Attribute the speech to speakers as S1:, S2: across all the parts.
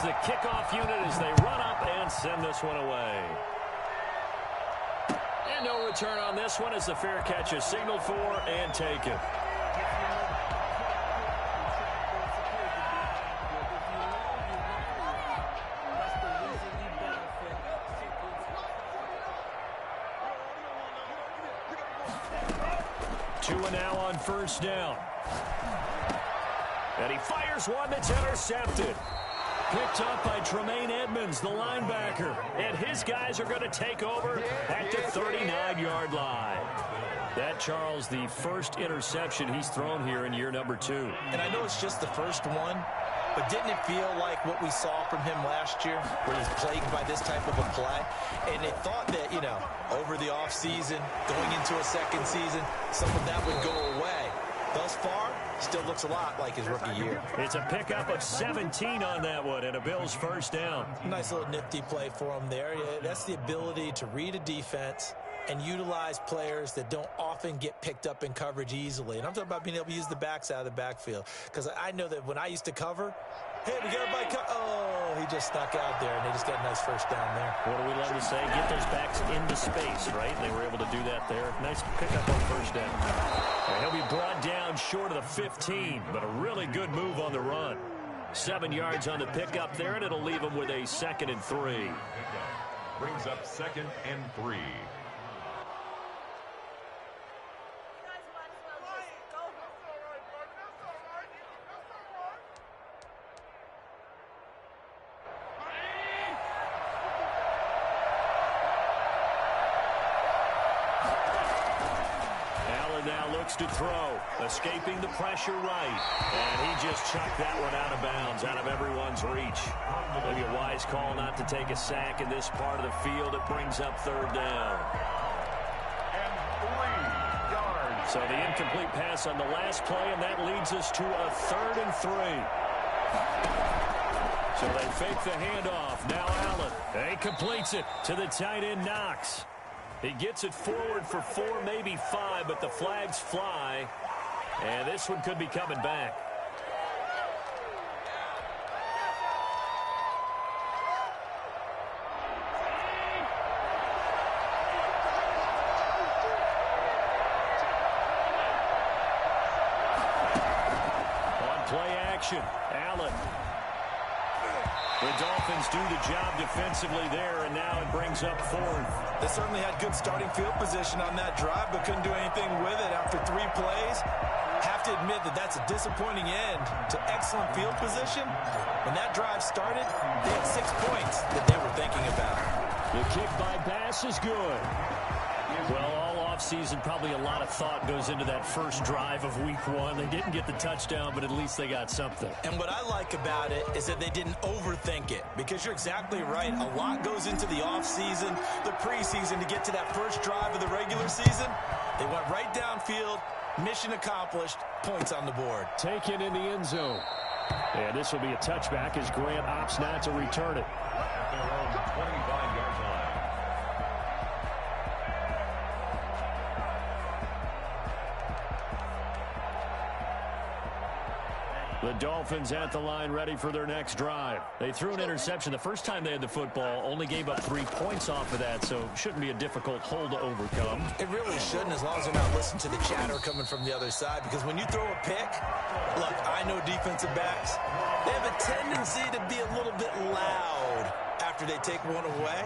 S1: is the kickoff unit as they run up and send this one away. And no return on this one as the fair catch is signaled for and taken. Two and now on first down. And he fires one that's intercepted. Picked up by Tremaine Edmonds, the linebacker. And his guys are going to take over at the 39-yard line. That, Charles, the first interception he's thrown here in year number 2.
S2: And I know it's just the first one, but didn't it feel like what we saw from him last year, where he's plagued by this type of a play? And they thought that, you know, over the offseason, going into a second season, some of that would go away. Thus far, still looks a lot like his rookie year.
S1: It's a pickup of 17 on that one, and a Bills first down.
S2: Nice little nifty play for him there. Yeah, that's the ability to read a defense and utilize players that don't often get picked up in coverage easily. And I'm talking about being able to use the backs out of the backfield. Because I know that when I used to cover, hey, we got everybody oh, he just snuck out there, and they just got a nice first down there.
S1: What do we love to say? Get those backs into space, right? And they were able to do that there. Nice pickup on first down. And he'll be brought down short of the 15, but a really good move on the run. 7 yards on the pickup there, and it'll leave him with a 2nd and 3.
S3: Brings up 2nd and 3.
S1: To throw, escaping the pressure right, and he just chucked that one out of bounds, out of everyone's reach. Maybe a wise call not to take a sack in this part of the field. It brings up 3rd down.
S3: And 3 yards.
S1: So the incomplete pass on the last play, and that leads us to a 3rd and 3. So they fake the handoff. Now Allen. He completes it to the tight end, Knox. He gets it forward for 4, maybe 5, but the flags fly. And this one could be coming back. On play action, Allen. The Dolphins do the job defensively there, and now it brings up 4th.
S2: They certainly had good starting field position on that drive, but couldn't do anything with it after 3 plays. Have to admit that that's a disappointing end to excellent field position. When that drive started, they had 6 points that they were thinking about.
S1: The kick by Bass is good. Well, all offseason, probably a lot of thought goes into that first drive of week 1. They didn't get the touchdown, but at least they got something.
S2: And what I like about it is that they didn't overthink it, because you're exactly right. A lot goes into the offseason, the preseason, to get to that first drive of the regular season. They went right downfield, mission accomplished, points on the board.
S1: Taken in the end zone. And this will be a touchback as Grant opts not to return it.
S3: At their own 25-yard line.
S1: The Dolphins at the line ready for their next drive. They threw an interception the first time they had the football, only gave up 3 points off of that, so shouldn't be a difficult hole to overcome.
S2: It really shouldn't, as long as they're not listening to the chatter coming from the other side, because when you throw a pick, look, I know defensive backs, they have a tendency to be a little bit loud after they take one away,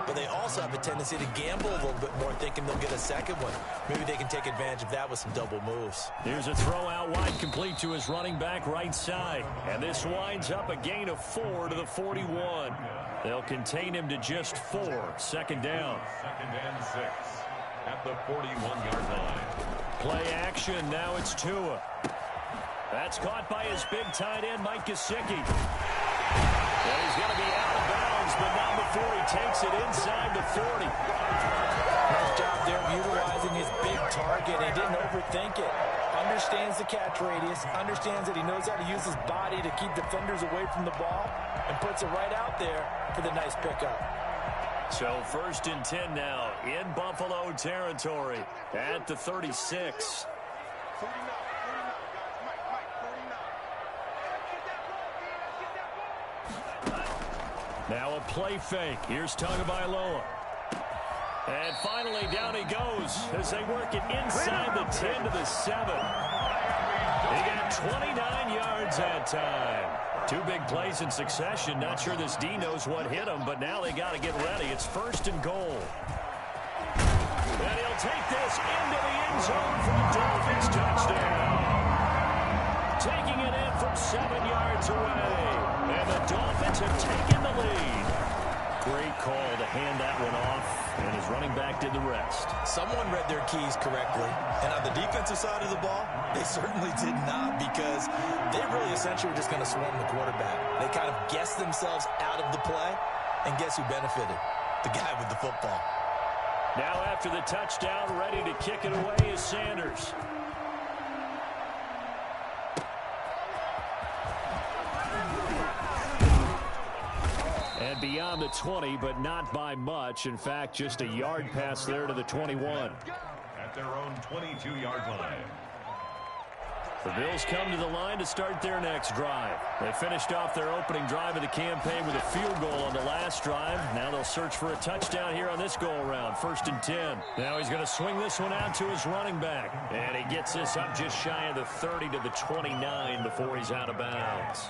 S2: but they also have a tendency to gamble a little bit more, thinking they'll get a second one. Maybe they can take advantage of that with some double moves.
S1: Here's a throw out wide, complete to his running back right side. And this winds up a gain of 4 to the 41. They'll contain him to just 4. 2nd down.
S3: 2nd and 6 at the 41-yard line.
S1: Play action. Now it's Tua. That's caught by his big tight end, Mike Gesicki. And he's going to be out of bounds, but not before he takes it inside the 40.
S2: Nice job there of utilizing his big target. He didn't overthink it. Understands the catch radius, understands that he knows how to use his body to keep defenders away from the ball, and puts it right out there for the nice pickup.
S1: So 1st and 10 now in Buffalo territory at the 36. Now a play fake. Here's Tagovailoa. And finally, down he goes as they work it inside the 10 to the 7. He got 29 yards that time. 2 big plays in succession. Not sure this D knows what hit him, but now they got to get ready. It's 1st and goal. And he'll take this into the end zone for a Dolphins touchdown. Taking it in from 7 yards away. And the Dolphins have taken the lead. Great call to hand that one off, and his running back did the rest.
S2: Someone read their keys correctly, and on the defensive side of the ball, they certainly did not, because they really essentially were just going to swarm the quarterback. They kind of guessed themselves out of the play, and guess who benefited? The guy with the football.
S1: Now after the touchdown, ready to kick it away is Sanders. And beyond the 20, but not by much. In fact, just a yard pass there to the 21.
S3: At their own 22-yard line.
S1: The Bills come to the line to start their next drive. They finished off their opening drive of the campaign with a field goal on the last drive. Now they'll search for a touchdown here on this go-around. 1st and 10. Now he's going to swing this one out to his running back. And he gets this up just shy of the 30 to the 29 before he's out of bounds.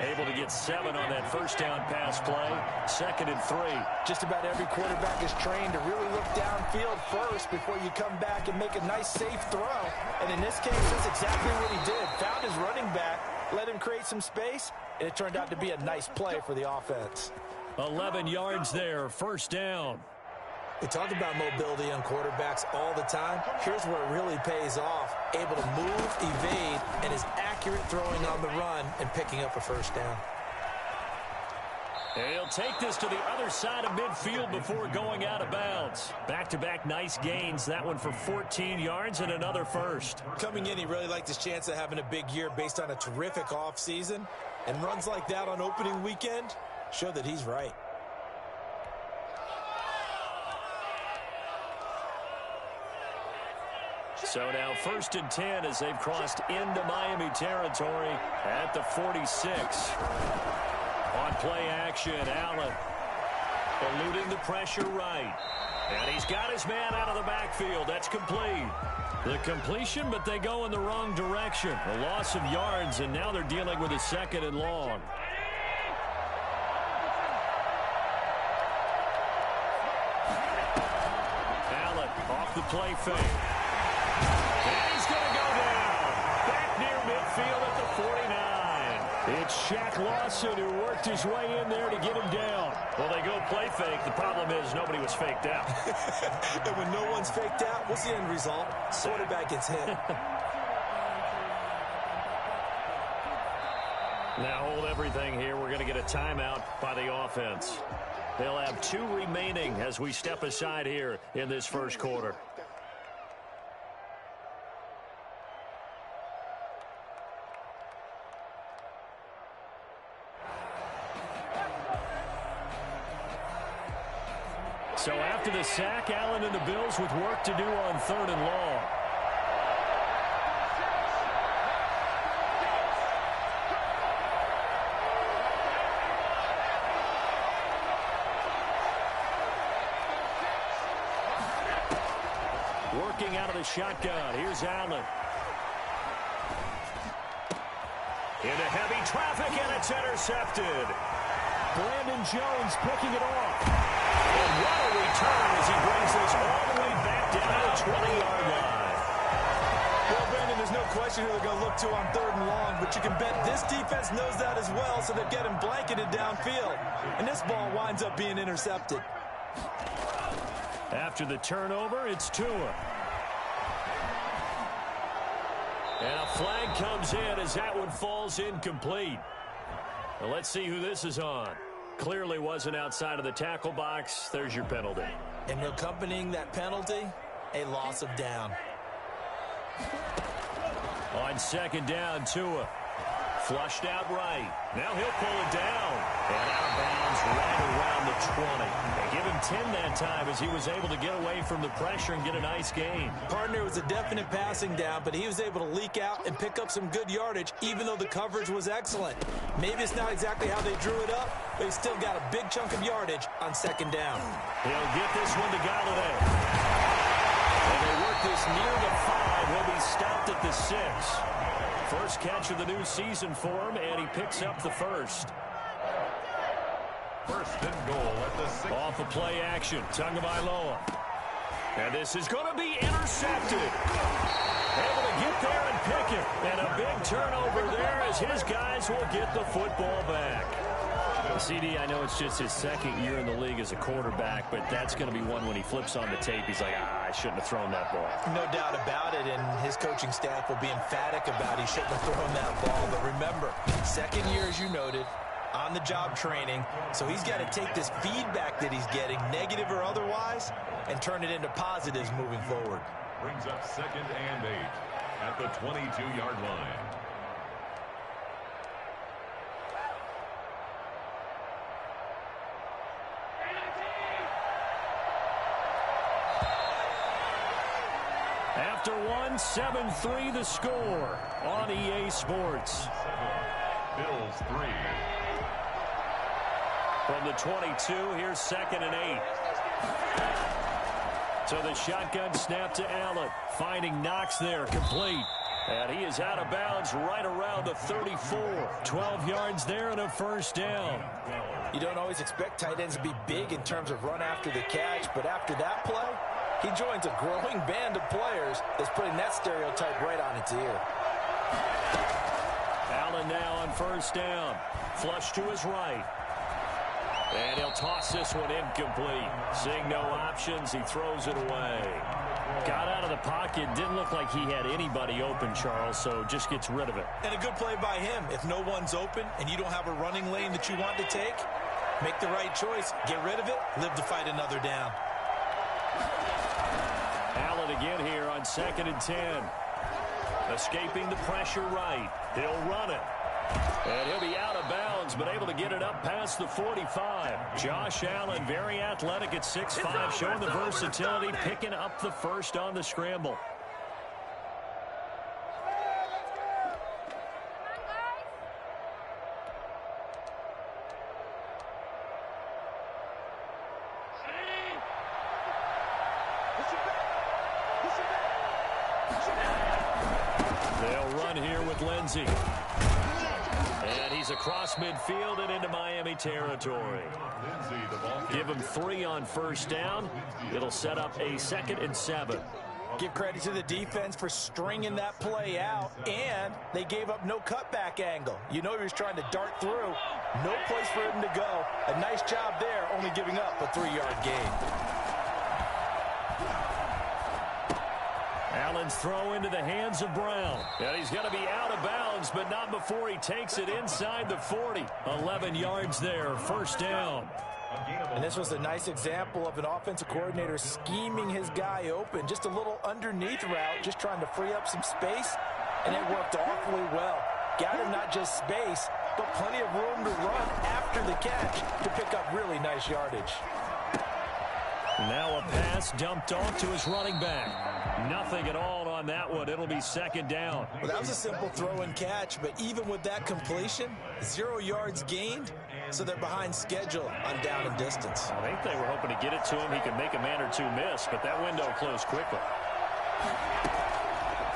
S1: Able to get 7 on that first down pass play. 2nd and 3.
S2: Just about every quarterback is trained to really look downfield first before you come back and make a nice, safe throw. And in this case, that's exactly what he did. Found his running back, let him create some space, and it turned out to be a nice play for the offense.
S1: 11 yards there, 1st down.
S2: We talk about mobility on quarterbacks all the time. Here's where it really pays off. Able to move, evade, and is accurate throwing on the run and picking up a 1st down.
S1: He'll take this to the other side of midfield before going out of bounds. Back-to-back nice gains. That one for 14 yards and another 1st.
S2: Coming in, he really liked his chance of having a big year based on a terrific offseason. And runs like that on opening weekend show that he's right.
S1: So now 1st and 10 as they've crossed into Miami territory at the 46. On play action, Allen eluding the pressure right. And he's got his man out of the backfield. That's complete. The completion, but they go in the wrong direction. A loss of yards, and now they're dealing with a 2nd and long. Allen off the play fake. And he's going to go down. Back near midfield at the 49. It's Shaq Lawson who worked his way in there to get him down. Well, they go play fake. The problem is nobody was faked out.
S2: And when no one's faked out, what's the end result? Quarterback gets hit.
S1: Now hold everything here. We're going to get a timeout by the offense. They'll have 2 remaining as we step aside here in this 1st quarter. So after the sack, Allen and the Bills with work to do on 3rd and long. Working out of the shotgun. Here's Allen. Into heavy traffic, and it's intercepted. Brandon Jones picking it off. And what a return as he brings this all the way back down to the 20-yard line.
S2: Well, Brandon, there's no question who they're going to look to on 3rd and long, but you can bet this defense knows that as well, so they're getting blanketed downfield. And this ball winds up being intercepted.
S1: After the turnover, it's Tua. And a flag comes in as that one falls incomplete. Well, let's see who this is on. Clearly wasn't outside of the tackle box. There's your penalty.
S2: And accompanying that penalty, a loss of down.
S1: On 2nd down, Tua. Flushed out right. Now he'll pull it down. And out of bounds right around the 20. They give him 10 that time as he was able to get away from the pressure and get a nice gain.
S2: Partner, was a definite passing down, but he was able to leak out and pick up some good yardage, even though the coverage was excellent. Maybe it's not exactly how they drew it up, but he still got a big chunk of yardage on second down.
S1: He'll get this one to Galladay. And they work this near the 5. He'll be stopped at the 6. First catch of the new season for him, and he picks up the first.
S3: First and goal at the 6.
S1: Off of play action, Tagovailoa. And this is going to be intercepted. Able to get there and pick it. And a big turnover there as his guys will get the football back. CD, I know it's just his second year in the league as a quarterback, but that's going to be one when he flips on the tape. He's like, I shouldn't have thrown that ball.
S2: No doubt about it, and his coaching staff will be emphatic about he shouldn't have thrown that ball. But remember, second year, as you noted, on-the-job training, so he's got to take this feedback that he's getting, negative or otherwise, and turn it into positives moving forward.
S3: Brings up 2nd and 8 at the 22-yard line.
S1: After one, 7-3 the score on EA Sports.
S3: Bills 3.
S1: From the 22, here's 2nd and 8. So the shotgun snap to Allen. Finding Knox there, complete. And he is out of bounds right around the 34. 12 yards there and a first down.
S2: You don't always expect tight ends to be big in terms of run after the catch, but after that play, he joins a growing band of players that's putting that stereotype right on its ear.
S1: Allen now on first down. Flush to his right. And he'll toss this one incomplete. Seeing no options, he throws it away. Got out of the pocket. Didn't look like he had anybody open, Charles, so just gets rid of it.
S2: And a good play by him. If no one's open and you don't have a running lane that you want to take, make the right choice. Get rid of it. Live to fight another down.
S1: Allen again here on 2nd and 10. Escaping the pressure right. He'll run it. And he'll be out of bounds, but able to get it up past the 45. Josh Allen, very athletic at 6'5", showing the versatility, picking up the first on the scramble. They'll run here with Lindsey. And he's across midfield and into Miami territory. Give him 3 on first down. It'll set up a 2nd and 7.
S2: Give credit to the defense for stringing that play out, and they gave up no cutback angle. You know he was trying to dart through. No place for him to go. A nice job there, only giving up a 3-yard gain.
S1: Allen's throw into the hands of Brown. And he's going to be out of bounds, but not before he takes it inside the 40. 11 yards there, first down.
S2: And this was a nice example of an offensive coordinator scheming his guy open. Just a little underneath route, just trying to free up some space, and it worked awfully well. Got him not just space, but plenty of room to run after the catch to pick up really nice yardage.
S1: Now a pass dumped off to his running back. Nothing at all on that one. It'll be 2nd down.
S2: Well, that was a simple throw and catch, but even with that completion, 0 yards gained, so they're behind schedule on down and distance.
S1: I think they were hoping to get it to him. He could make a man or two miss, but that window closed quickly.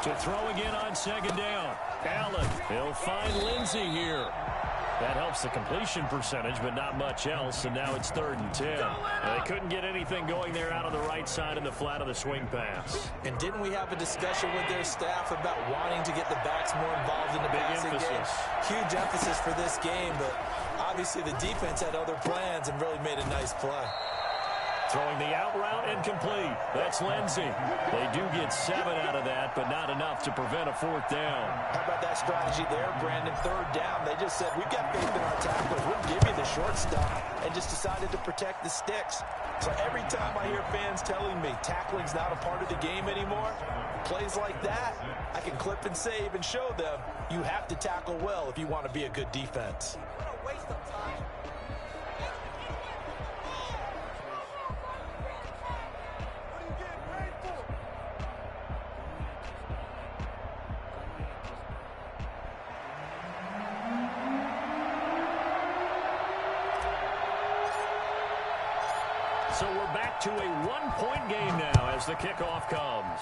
S1: To throw again on 2nd down. Allen, he'll find Lindsey here. That helps the completion percentage, but not much else, and now it's 3rd and 10. They couldn't get anything going there out on the right side in the flat of the swing pass.
S2: And didn't we have a discussion with their staff about wanting to get the backs more involved in the passing game? Huge emphasis for this game, but obviously the defense had other plans and really made a nice play.
S1: Throwing the out route incomplete. That's Lindsey. They do get 7 out of that, but not enough to prevent a 4th down.
S2: How about that strategy there, Brandon? 3rd down. They just said, we've got faith in our tacklers. We'll give you the short stuff, and just decided to protect the sticks. So every time I hear fans telling me tackling's not a part of the game anymore, plays like that, I can clip and save and show them you have to tackle well if you want to be a good defense.
S1: So we're back to a one-point game now as the kickoff comes.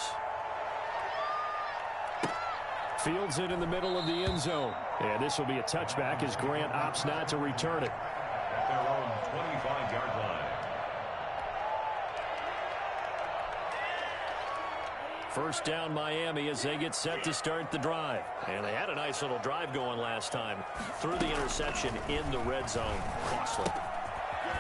S1: Fields it in the middle of the end zone. And this will be a touchback as Grant opts not to return it.
S3: At their own 25-yard line.
S1: First down Miami as they get set to start the drive. And they had a nice little drive going last time. Threw the interception in the red zone. Costly.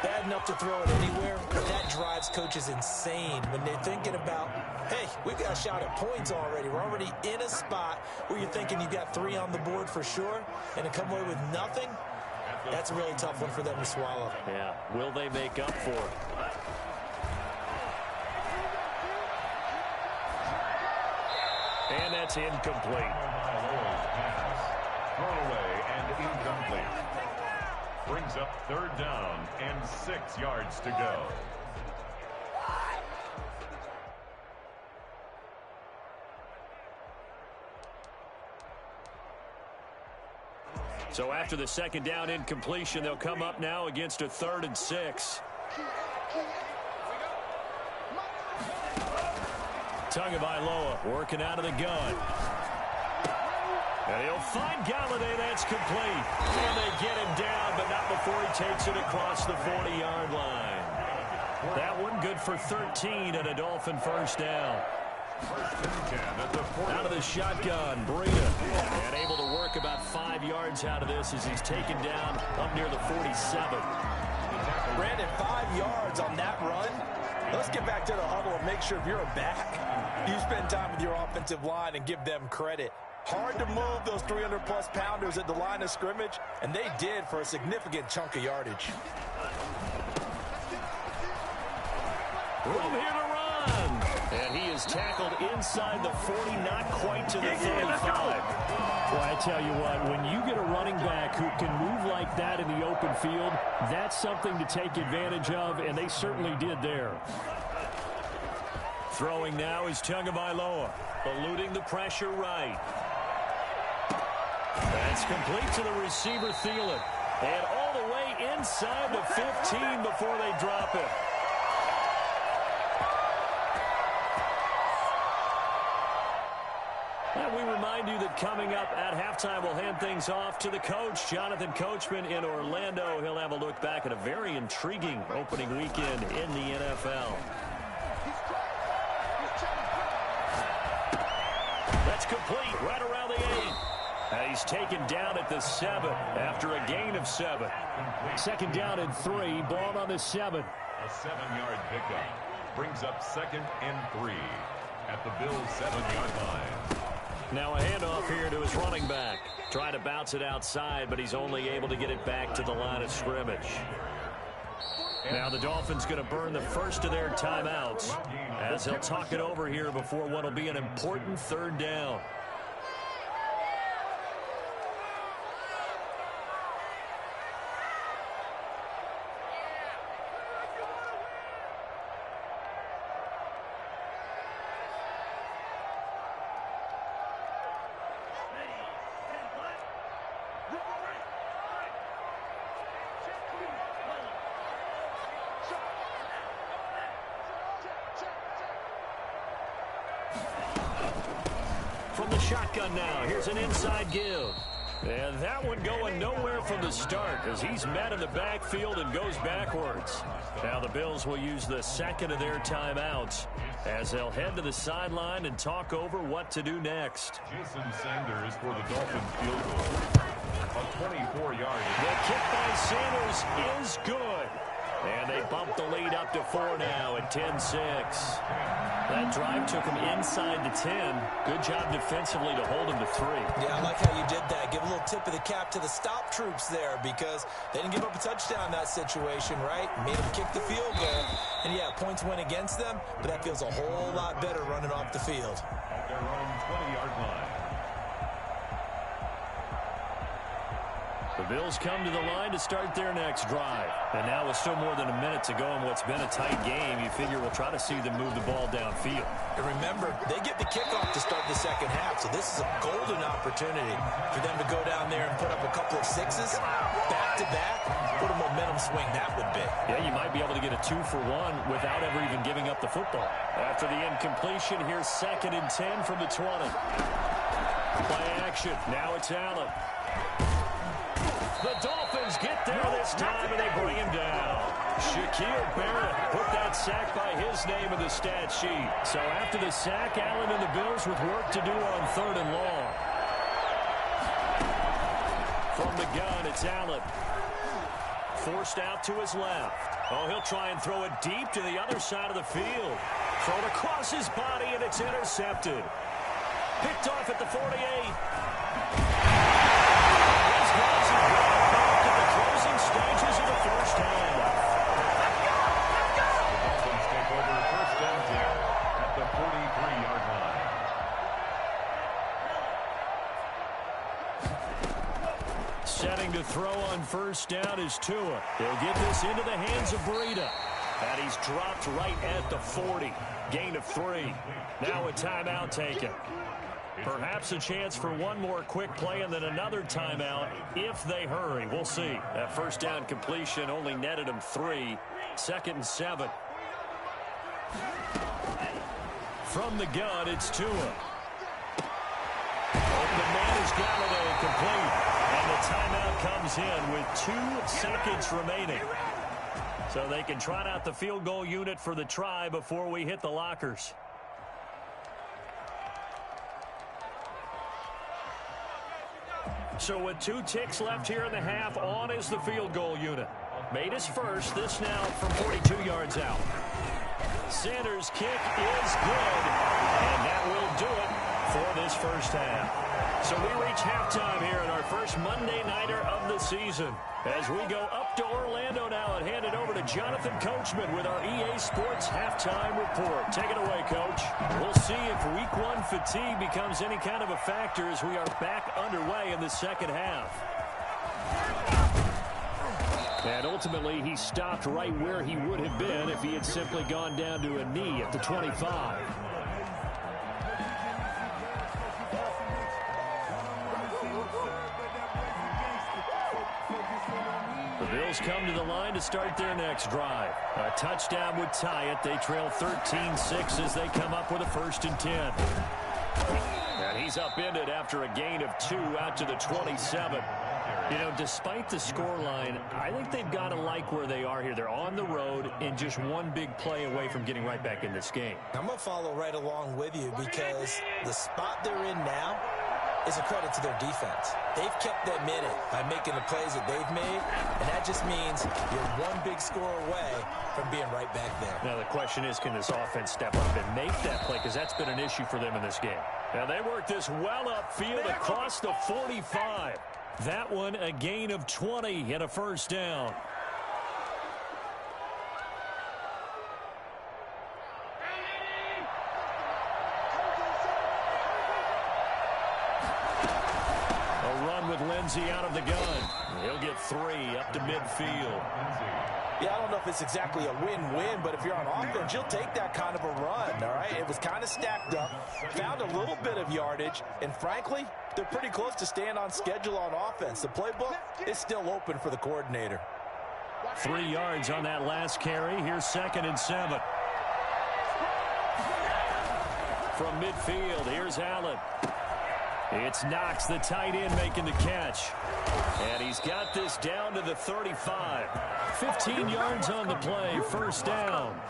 S2: Bad enough to throw it anywhere, but that drives coaches insane when they're thinking about, hey, we've got a shot at points already. We're already in a spot where you're thinking you've got 3 on the board for sure, and to come away with nothing, that's a really tough one for them to swallow.
S1: Yeah, will they make up for it? And that's incomplete.
S3: Thrown away and incomplete. Brings up third down and 6 yards to go.
S1: So after the second down incompletion, they'll come up now against a 3rd and 6. Tagovailoa working out of the gun. And he'll find Galladay. That's complete. And they get him down, but not before he takes it across the 40-yard line. That one good for 13 and a Dolphin first down. Out of the shotgun, Breida. And able to work about 5 yards out of this as he's taken down up near the 47.
S2: Brandon, 5 yards on that run. Let's get back to the huddle and make sure if you're a back, you spend time with your offensive line and give them credit. Hard to move those 300-plus pounders at the line of scrimmage, and they did for a significant chunk of yardage.
S1: Room here to run. And he is tackled inside the 40, not quite to the 35. Well, I tell you what, when you get a running back who can move like that in the open field, that's something to take advantage of, and they certainly did there. Throwing now is Tagovailoa, eluding the pressure right. That's complete to the receiver, Thielen. And all the way inside the 15 before they drop it. And we remind you that coming up at halftime, we'll hand things off to the coach, Jonathan Coachman in Orlando. He'll have a look back at a very intriguing opening weekend in the NFL. That's complete right around the 8. And he's taken down at the 7 after a gain of 7. Second down and 3, ball on the 7.
S3: A 7-yard pickup brings up 2nd and 3 at the Bills' 7-yard line.
S1: Now a handoff here to his running back. Trying to bounce it outside, but he's only able to get it back to the line of scrimmage. Now the Dolphins going to burn the first of their timeouts as they'll talk it over here before what will be an important 3rd down. From the shotgun now, here's an inside give. And that one going nowhere from the start as he's met in the backfield and goes backwards. Now the Bills will use the second of their timeouts as they'll head to the sideline and talk over what to do next.
S3: Jason Sanders for the Dolphins field goal. A 24-yard.
S1: The kick by Sanders is good. And they bump the lead up to 4 now at 10-6. That drive took him inside the 10. Good job defensively to hold him to 3.
S2: Yeah, I like how you did that. Give a little tip of the cap to the stop troops there because they didn't give up a touchdown in that situation, right? Made them kick the field goal. And, yeah, points went against them, but that feels a whole lot better running off the field.
S3: At their own 20-yard line.
S1: The Bills come to the line to start their next drive. And now with still more than a minute to go in what's been a tight game, you figure we'll try to see them move the ball downfield.
S2: And remember, they get the kickoff to start the second half, so this is a golden opportunity for them to go down there and put up a couple of sixes back-to-back. What a momentum swing that would be.
S1: Yeah, you might be able to get a 2-for-1 without ever even giving up the football. After the incompletion, here's 2nd and 10 from the 20. Play action. Now it's Allen. The Dolphins get there this time, and they bring him down. Shaquille Barrett put that sack by his name in the stat sheet. So after the sack, Allen and the Bills with work to do on 3rd and long. From the gun, it's Allen. Forced out to his left. Oh, he'll try and throw it deep to the other side of the field. Thrown across his body, and it's intercepted. Picked off at the 48. These guys have brought back at the closing stages of the first half.
S3: The Dolphins take over 1st and 10 at the 43-yard line.
S1: Setting to throw on 1st down is Tua. He'll get this into the hands of Breida. And he's dropped right at the 40. Gain of 3. Now a timeout taken. Perhaps a chance for one more quick play and then another timeout if they hurry. We'll see. That 1st down completion only netted him 3. 2nd and 7. From the gun, it's Tua. The man is Galladay complete. And the timeout comes in with 2 seconds remaining. So they can trot out the field goal unit for the try before we hit the lockers. So with 2 ticks left here in the half, on is the field goal unit. Made his first, this now from 42 yards out. Sanders' kick is good, and that will do it for this first half. So we reach halftime here in our first Monday Nighter of the season. As we go up to Orlando now and hand it over to Jonathan Coachman with our EA Sports Halftime Report. Take it away, Coach. We'll see if Week 1 fatigue becomes any kind of a factor as we are back underway in the second half. And ultimately, he stopped right where he would have been if he had simply gone down to a knee at the 25. The Bills come to the line to start their next drive. A touchdown would tie it. They trail 13-6 as they come up with a 1st and 10. And he's upended after a gain of 2 out to the 27. You know, despite the scoreline, I think they've got to like where they are here. They're on the road and just one big play away from getting right back in this game.
S2: I'm going to follow right along with you because the spot they're in now is a credit to their defense. They've kept them in it by making the plays that they've made, and that just means you're one big score away from being right back there.
S1: Now the question is, can this offense step up and make that play? Because that's been an issue for them in this game. Now they work this well upfield across the 45. That one a gain of 20 and a 1st down. With Lindsey out of the gun. He'll get 3 up to midfield.
S2: Yeah, I don't know if it's exactly a win-win, but if you're on offense, you'll take that kind of a run, all right? It was kind of stacked up, found a little bit of yardage, and frankly, they're pretty close to staying on schedule on offense. The playbook is still open for the coordinator.
S1: 3 yards on that last carry. Here's 2nd and 7. From midfield, here's Allen. It's Knox, the tight end, making the catch. And he's got this down to the 35. 15 yards on the play, 1st down.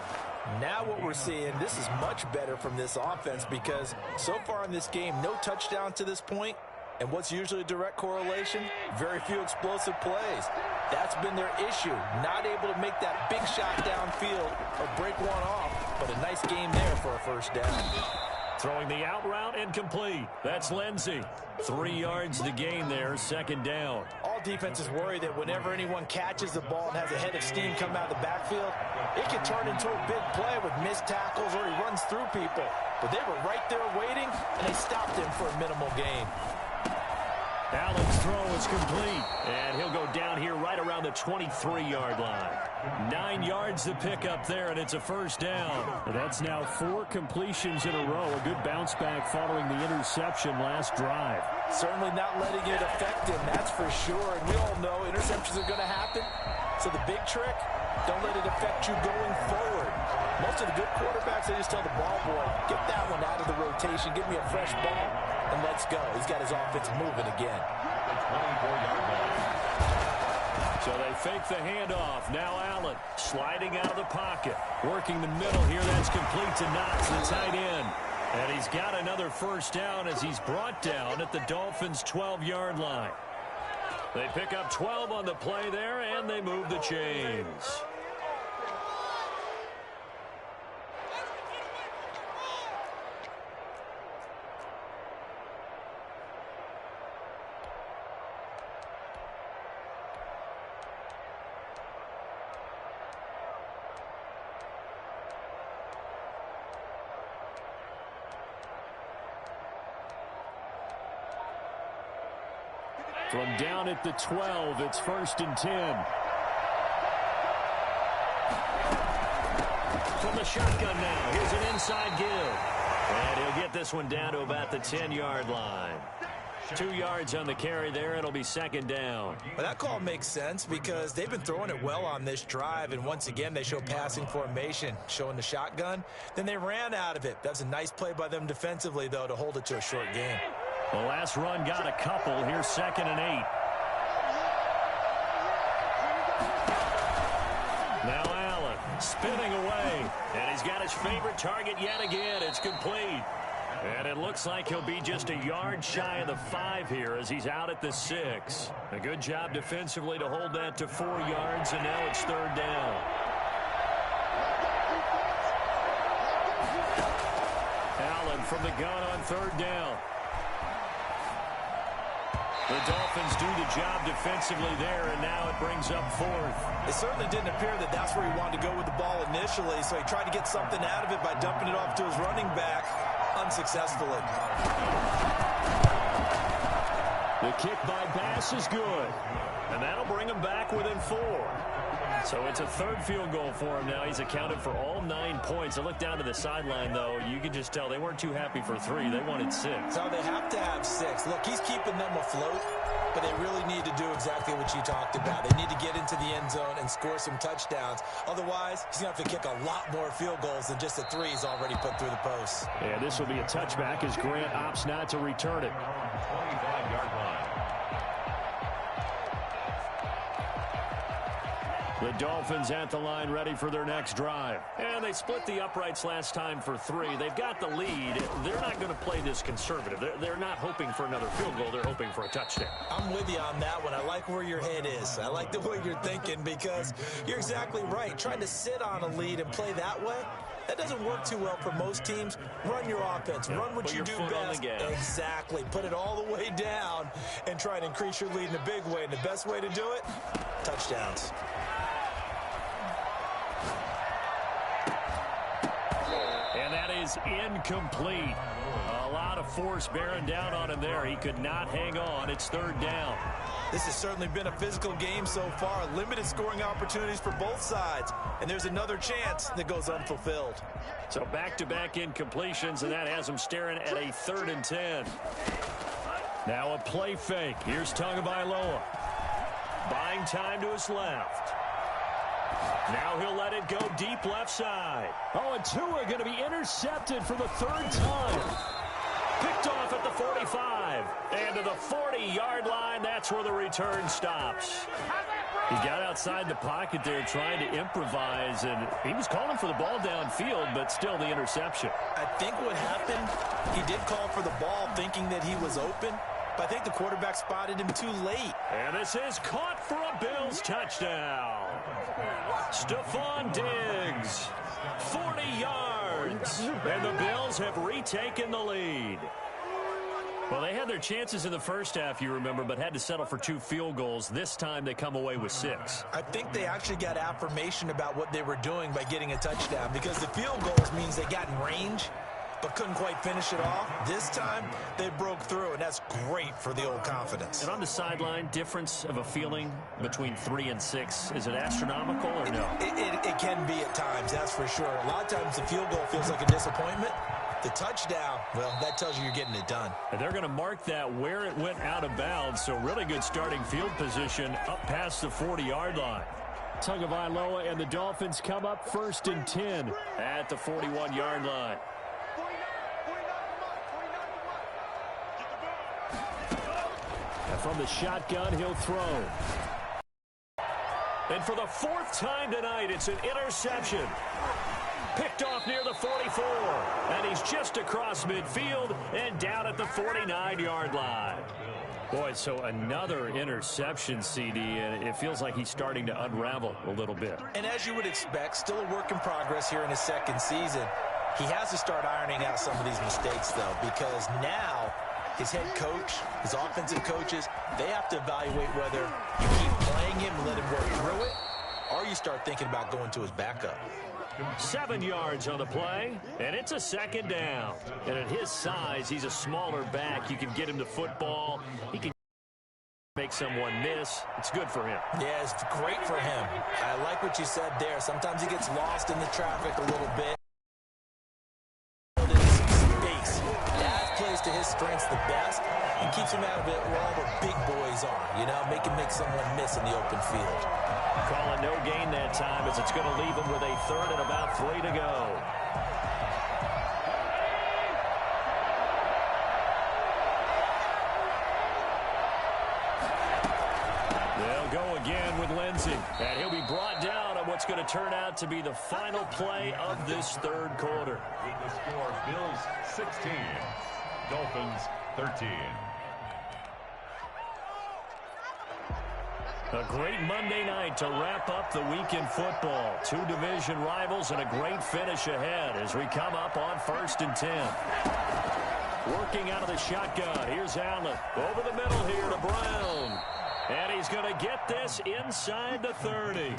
S2: Now what we're seeing, this is much better from this offense because so far in this game, no touchdown to this point. And what's usually a direct correlation? Very few explosive plays. That's been their issue. Not able to make that big shot downfield or break one off. But a nice game there for a 1st down.
S1: Throwing the out route incomplete. That's Lindsey. 3 yards to gain there, 2nd down.
S2: All defenses worry that whenever anyone catches the ball and has a head of steam come out of the backfield, it can turn into a big play with missed tackles or he runs through people. But they were right there waiting, and they stopped him for a minimal gain.
S1: Allen's throw is complete, and he'll go down here right around the 23-yard line. 9 yards to pick up there, and it's a first down.
S4: That's now 4 completions in a row. A good bounce back following the interception last drive.
S2: Certainly not letting it affect him, that's for sure. And we all know interceptions are going to happen. So the big trick, don't let it affect you going forward. Most of the good quarterbacks, they just tell the ball boy, get that one out of the rotation, give me a fresh ball, and let's go. He's got his offense moving again.
S1: So they fake the handoff. Now Allen sliding out of the pocket. Working the middle here. That's complete to Knox, the tight end. And he's got another first down as he's brought down at the Dolphins' 12-yard line. They pick up 12 on the play there, and they move the chains. From down at the 12, it's 1st and 10. From the shotgun now, here's an inside give. And he'll get this one down to about the 10-yard line. 2 yards on the carry there. It'll be 2nd down.
S2: Well, that call makes sense because they've been throwing it well on this drive, and once again they show passing formation, showing the shotgun. Then they ran out of it. That's a nice play by them defensively, though, to hold it to a short game.
S1: The last run got a couple. Here's 2nd and 8. Now Allen spinning away, and he's got his favorite target yet again. It's complete. And it looks like he'll be just a yard shy of the 5 here as he's out at the 6. A good job defensively to hold that to 4 yards, and now it's 3rd down. Allen from the gun on 3rd down. The Dolphins do the job defensively there, and now it brings up 4th.
S2: It certainly didn't appear that that's where he wanted to go with the ball initially, so he tried to get something out of it by dumping it off to his running back unsuccessfully.
S1: The kick by Bass is good, and that'll bring him back within 4. So it's a 3rd field goal for him now. He's accounted for all 9 points. I look down to the sideline, though. You can just tell they weren't too happy for 3. They wanted 6.
S2: So they have to have 6. Look, he's keeping them afloat, but they really need to do exactly what you talked about. They need to get into the end zone and score some touchdowns. Otherwise, he's going to have to kick a lot more field goals than just the 3 he's already put through the post.
S1: Yeah, this will be a touchback as Grant opts not to return it.
S3: 25-yard line.
S1: The Dolphins at the line ready for their next drive. And they split the uprights last time for 3. They've got the lead. They're not going to play this conservative. They're not hoping for another field goal. They're hoping for a touchdown.
S2: I'm with you on that one. I like where your head is. I like the way you're thinking because you're exactly right. Trying to sit on a lead and play that way, that doesn't work too well for most teams. Run your offense. Run what you do best. Exactly. Put it all the way down and try and increase your lead in a big way. And the best way to do it, touchdowns.
S1: And that is incomplete. A lot of force bearing down on him there. He could not hang on. It's 3rd down.
S2: This has certainly been a physical game so far. Limited scoring opportunities for both sides. And there's another chance that goes unfulfilled.
S1: So back-to-back incompletions, and that has him staring at a 3rd and 10. Now a play fake. Here's Tagovailoa. Buying time to his left. Now he'll let it go deep left side.
S4: Oh, and Tua going to be intercepted for the 3rd time.
S1: Picked off at the 45. And to the 40-yard line, that's where the return stops. He got outside the pocket there trying to improvise, and he was calling for the ball downfield, but still the interception.
S2: I think what happened, he did call for the ball thinking that he was open, but I think the quarterback spotted him too late.
S1: And this is caught for a Bills touchdown. Stephon Diggs, 40 yards, and the Bills have retaken the lead. Well, they had their chances in the first half, you remember, but had to settle for 2 field goals. This time they come away with 6.
S2: I think they actually got affirmation about what they were doing by getting a touchdown because the field goals means they got in range. but couldn't quite finish it off. This time, they broke through, and that's great for the old confidence.
S1: And on the sideline, difference of a feeling between 3 and 6, is it astronomical or no?
S2: It can be at times, that's for sure. A lot of times the field goal feels like a disappointment. The touchdown, well, that tells you you're getting it done.
S1: And they're going to mark that where it went out of bounds, so really good starting field position up past the 40-yard line.
S4: Tagovailoa and the Dolphins come up 1st and 10
S1: at the 41-yard line.
S4: And from the shotgun, he'll throw.
S1: And for the 4th time tonight, it's an interception. Picked off near the 44. And he's just across midfield and down at the 49-yard line. Boy, so another interception, CD, and it feels like he's starting to unravel a little bit.
S2: And as you would expect, still a work in progress here in his second season. He has to start ironing out some of these mistakes, though, because now his head coach, his offensive coaches, they have to evaluate whether you keep playing him and let him work through it, or you start thinking about going to his backup.
S1: 7 yards on the play, and it's a 2nd down. And at his size, he's a smaller back. You can get him the football. He can make someone miss. It's good for him.
S2: Yeah, it's great for him. I like what you said there. Sometimes he gets lost in the traffic a little bit. Space. That plays to his strengths the best and keeps him out of it where all the big boys are. You know, make someone miss in the open field.
S1: Calling no gain that time as it's going to leave him with a 3rd and about 3 to go. They'll go again with Lindsey. And he'll be brought down on what's going to turn out to be the final play of this 3rd quarter.
S3: With the score, Bills 16, Dolphins 13.
S1: A great Monday night to wrap up the week in football. 2 division rivals and a great finish ahead as we come up on 1st and 10. Working out of the shotgun. Here's Allen. Over the middle here to Brown. And he's going to get this inside the 30.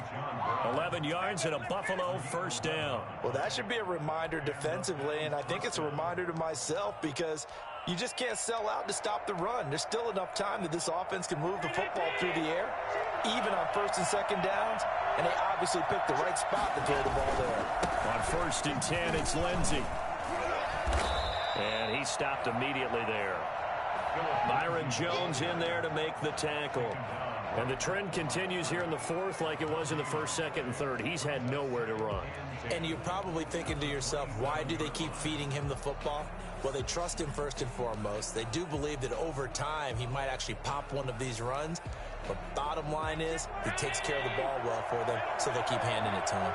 S1: 11 yards and a Buffalo 1st down.
S2: Well, that should be a reminder defensively, and I think it's a reminder to myself because you just can't sell out to stop the run. There's still enough time that this offense can move the football through the air, even on 1st and 2nd downs, and they obviously picked the right spot to throw the ball there.
S1: On 1st and 10, it's Lindsey. And he stopped immediately there. Byron Jones in there to make the tackle. And the trend continues here in the 4th like it was in the 1st, 2nd, and 3rd. He's had nowhere to run.
S2: And you're probably thinking to yourself, why do they keep feeding him the football? Well, they trust him first and foremost. They do believe that over time he might actually pop one of these runs. But bottom line is he takes care of the ball well for them, so they'll keep handing it to him.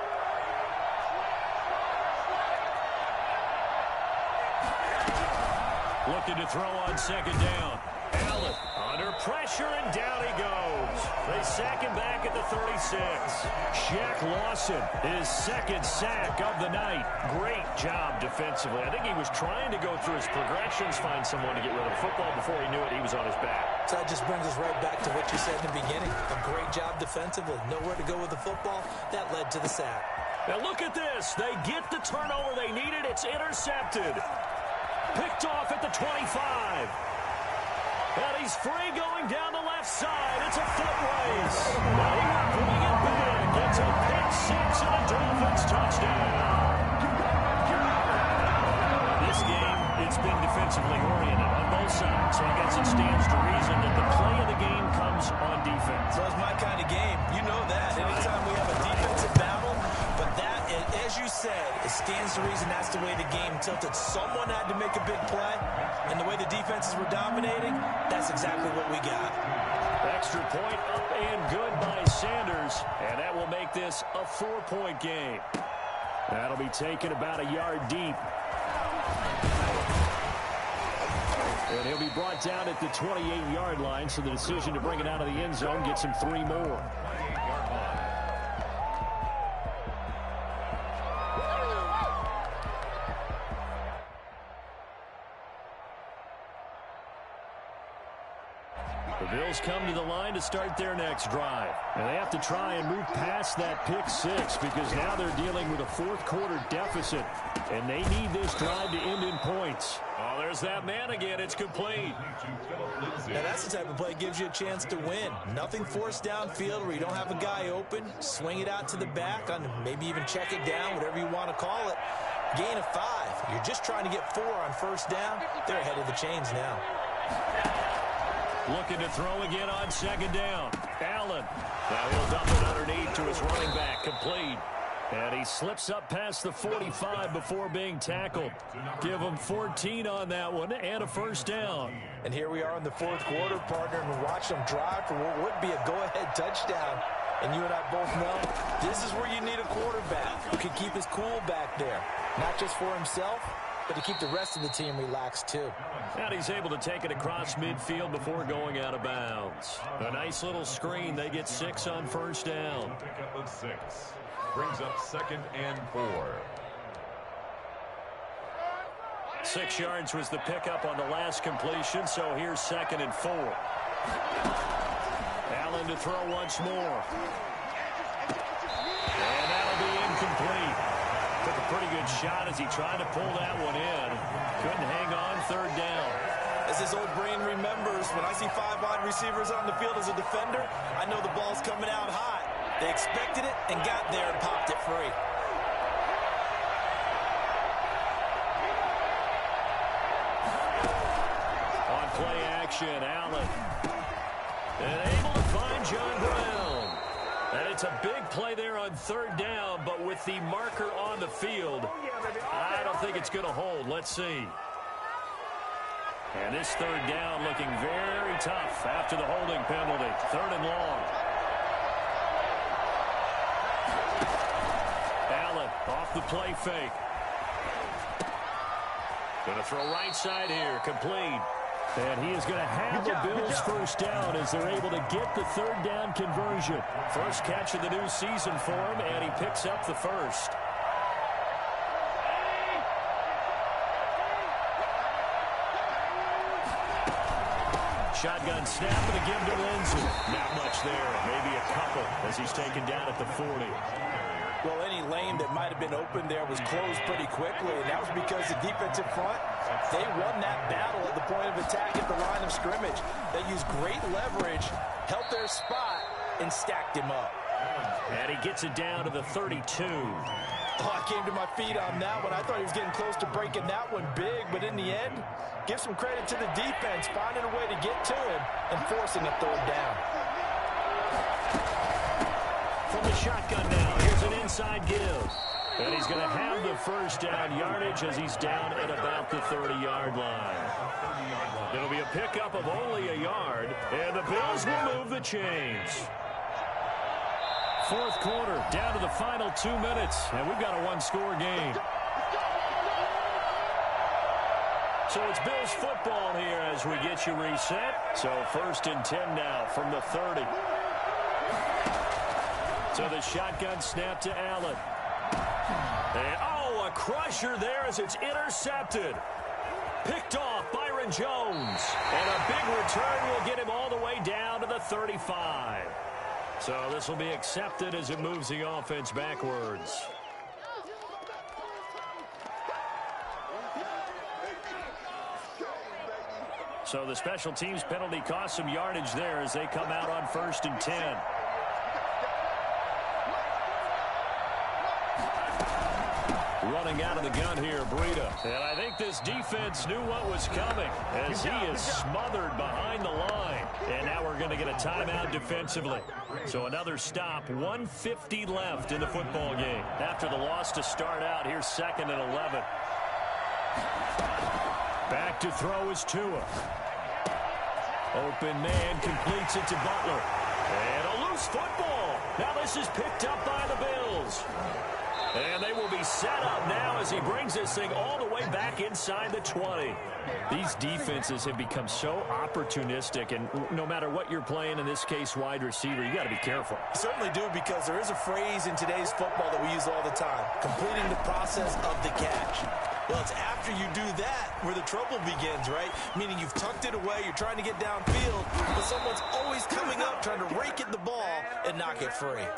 S1: Looking to throw on 2nd down. Allen under pressure, and down he goes. They sack him back at the 36. Shaq Lawson, his 2nd sack of the night. Great job defensively. I think he was trying to go through his progressions, find someone to get rid of the football. Before he knew it, he was on his back.
S2: So that just brings us right back to what you said in the beginning. A great job defensively. Nowhere to go with the football. That led to the sack.
S1: Now look at this. They get the turnover they needed. It's intercepted. Picked off at the 25. And he's free going down the left side. It's a foot race. Now he will bring it back. It's a pick 6 and a Dolphins touchdown. This game, it's been defensively oriented on both sides. So I guess it stands to reason that the play of the game comes on defense.
S2: So it's my kind of game. You know that. Anytime we have a defensive battle, but that, as you said, it stands to reason that's the way the game tilted. Someone had to make a big play, and the way the defenses were dominating, that's exactly what we got.
S1: Extra point up and good by Sanders, and that will make this a 4-point game. That'll be taken about a yard deep. And he'll be brought down at the 28-yard line, so the decision to bring it out of the end zone gets him 3 more. The Bills come to the line to start their next drive. And they have to try and move past that pick 6 because now they're dealing with a 4th quarter deficit. And they need this drive to end in points. Oh, there's that man again. It's complete.
S2: Now, that's the type of play that gives you a chance to win. Nothing forced downfield where you don't have a guy open. Swing it out to the back, on maybe even check it down, whatever you want to call it. Gain of 5. You're just trying to get 4 on first down. They're ahead of the chains now.
S1: Looking to throw again on second down. Allen. Now he'll dump it underneath to his running back. Complete. And he slips up past the 45 before being tackled. Give him 14 on that one and a first down.
S2: And here we are in the fourth quarter, partner, and watch them drive for what would be a go-ahead touchdown. And you and I both know this is where you need a quarterback who can keep his cool back there. Not just for himself, but to keep the rest of the team relaxed too.
S1: And he's able to take it across midfield before going out of bounds. A nice little screen. They get 6 on first down.
S3: Pickup of 6. Brings up 2nd and 4.
S1: 6 yards was the pickup on the last completion, so here's 2nd and 4. Allen to throw once more. And that'll be incomplete. Took a pretty good shot as he tried to pull that one in. Couldn't hang on, 3rd down.
S2: As his old brain remembers, when I see 5 wide receivers on the field as a defender, I know the ball's coming out high. They expected it and got there and popped it free.
S1: On play action, Allen. And able to find John Brown. And it's a big play there on 3rd down, but with the marker on the field, I don't think it's going to hold. Let's see. And this 3rd down looking very tough after the holding penalty. 3rd and long. Allen off the play fake. Going to throw right side here. Complete. And he is going to have the Bills first down as they're able to get the 3rd down conversion. First catch of the new season for him, and he picks up the first. Shotgun snap and a give to Lindsey. Not much there. Maybe a couple as he's taken down at the 40.
S2: Well, any lane that might have been open there was closed pretty quickly, and that was because the defensive front, they won that battle at the point of attack at the line of scrimmage. They used great leverage, held their spot, and stacked him up.
S1: And he gets it down to the 32.
S2: Oh, I came to my feet on that one. I thought he was getting close to breaking that one big, but in the end, give some credit to the defense, finding a way to get to him and forcing a 3rd down.
S1: From the shotgun now, here's an inside give. And he's going to have the first down yardage as he's down at about the 30-yard line. It'll be a pickup of only a yard, and the Bills will move the chains. Fourth quarter, down to the final 2 minutes, and we've got a 1-score game. So it's Bills football here as we get you reset. So 1st and 10 now from the 30. So the shotgun snap to Allen. And, oh, a crusher there as it's intercepted. Picked off Byron Jones. And a big return will get him all the way down to the 35. So this will be accepted as it moves the offense backwards. So the special teams penalty cost some yardage there as they come out on 1st and 10. Running out of the gun here, Breida. And I think this defense knew what was coming as he is smothered behind the line. And now we're going to get a timeout defensively. So another stop, 1:50 left in the football game. After the loss to start out, here's 2nd and 11. Back to throw is Tua. Open man completes it to Butler. And a loose football. Now this is picked up by the Bills. And they will be set up now as he brings this thing all the way back inside the 20. These defenses have become so opportunistic, and no matter what you're playing, in this case wide receiver, you got to be careful.
S2: You certainly do, because there is a phrase in today's football that we use all the time, completing the process of the catch. Well, it's after you do that where the trouble begins, right? Meaning you've tucked it away, you're trying to get downfield, but someone's always coming up trying to rake at the ball and knock it free.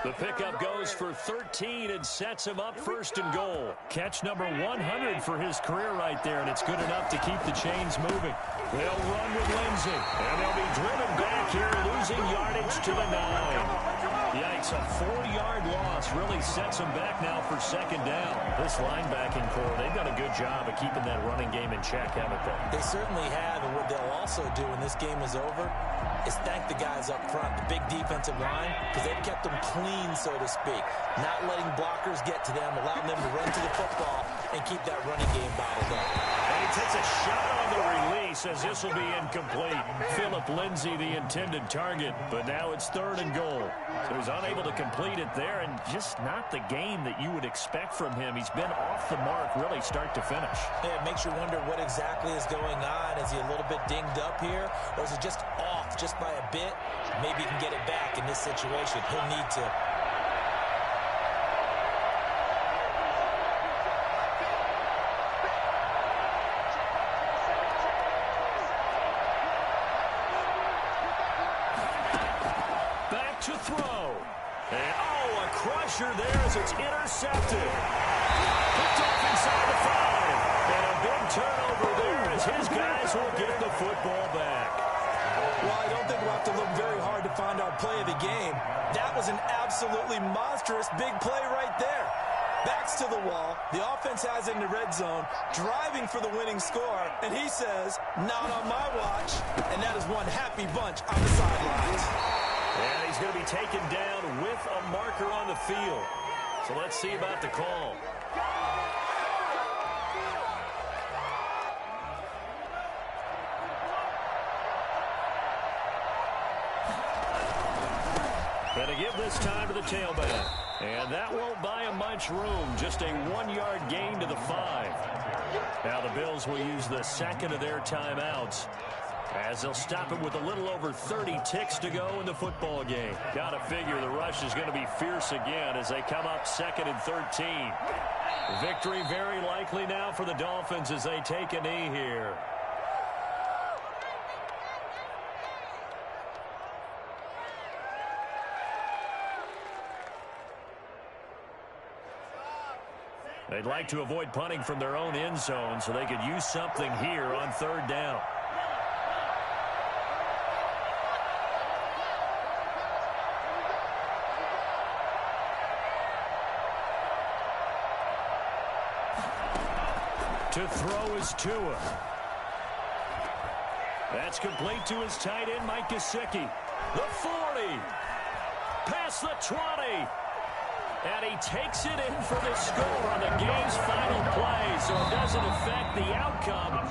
S1: The pickup goes for 13 and sets him up first and goal. Catch number 100 for his career right there, and it's good enough to keep the chains moving. They'll run with Lindsey, and they'll be driven back here, losing yardage to the 9. Yikes, a 4-yard loss really sets them back now for second down. This linebacking core, they've done a good job of keeping that running game in check, haven't they?
S2: They certainly have, and what they'll also do when this game is over is thank the guys up front, the big defensive line, because they've kept them clean, so to speak. Not letting blockers get to them, allowing them to run to the football and keep that running game bottled up.
S1: And he takes a shot on the release as this will be incomplete. Philip Lindsay, the intended target, but now it's third and goal. So he's unable to complete it there, and just not the game that you would expect from him. He's been off the mark really start to finish.
S2: Yeah, it makes you wonder what exactly is going on. Is he a little bit dinged up here, or is it just off just by a bit? Maybe he can get it back in this situation. He'll need to.
S1: Back to throw. And, a crusher there as it's intercepted. Picked off inside the 5. And a big turnover there as his guys will get the football back.
S2: Well, I don't think we'll have to look very hard to find our play of the game. That was an absolutely monstrous big play right there. Backs to the wall. The offense has it in the red zone, driving for the winning score, and he says, not on my watch. And that is one happy bunch on the sidelines.
S1: And he's going to be taken down with a marker on the field. So let's see about the call. And to give this time to the tailback. And that won't buy him much room. Just a 1-yard gain to the 5. Now the Bills will use the second of their timeouts, as they'll stop it with a little over 30 ticks to go in the football game. Gotta figure the rush is going to be fierce again as they come up 2nd and 13. Victory very likely now for the Dolphins as they take a knee here. They'd like to avoid punting from their own end zone so they could use something here on 3rd down. To throw is Tua. That's complete to his tight end, Mike Gesicki. The 40. Past the 20. And he takes it in for the score on the game's final play, so it doesn't affect the outcome.